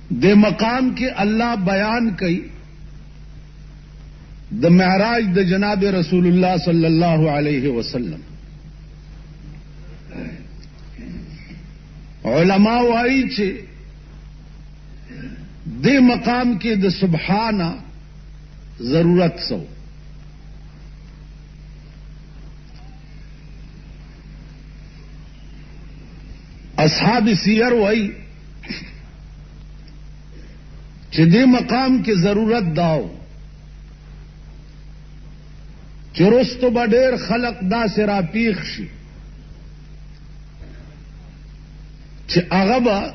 دے مقام کے اللہ بیان کئی د معراج د جناب رسول اللہ صلی اللہ علیہ وسلم. علماء وائی چھے دے مقام کے د سبحانہ ضرورت سو. اصحاب سیر وائی چھے دے مقام کے ضرورت داؤ چرستو بډیر خلق دا سرا پیخ شي چې هغه به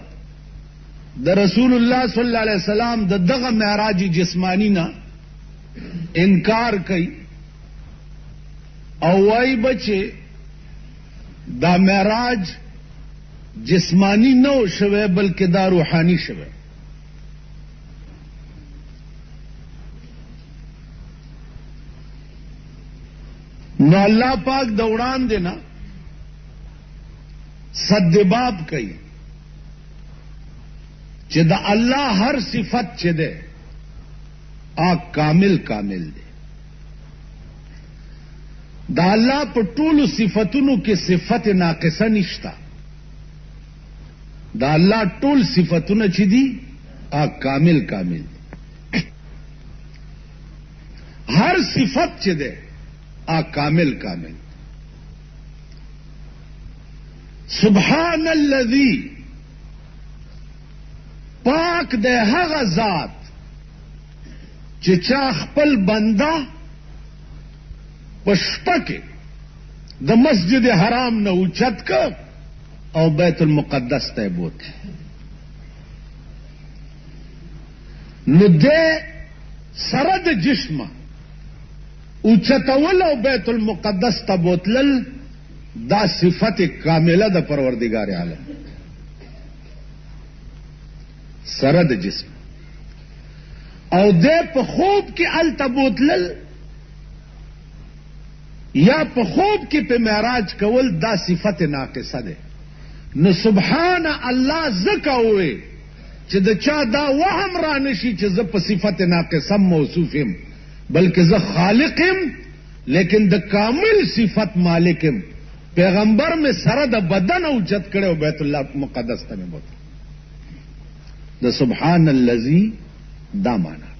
د رسول الله صلی الله علیه وسلم د دغه معراج جسمانی نه انکار کوي او وای بچي دا معراج جسمانی نو شوه بلکې دا روحانی شوه. نو اللہ پاک دوڑان دینا سدباب کئی چہ دا اللہ ہر صفت چہ دے آ کامل کامل دے. دا اللہ پہ ټول صفتونو کی صفت ناقصہ نشتا. دا اللہ ټول صفتونو چی دی آ کامل کامل دے. ہر صفت چہ دے آ کامل کامل. سبحان الذی پاک دے هغه ذات چې چا خپل بندا پشپا کې د مسجد حرام نه اوچت کا او بیت المقدس ته بوت. نو دې سره د جسمه اوچتول او بیت المقدس ته بوتلل دا صفت کامله د پروردگار عالم سره د جسم او د په خوب کې ال ته بوتلل یا په خوب کې په معراج کول دا صفت ناقصه ده. نو سبحان الله زکه وې چې د چا دا وهم را نشي چې ز په صفت ناقصه موصوف یم بلکہ ز خالقم لیکن د کامل صفت مالکم. پیغمبر میں سر د بدن اوچت کرے ہو بیت اللہ مقدس تمہیں بہت د سبحان الذی دا مانا.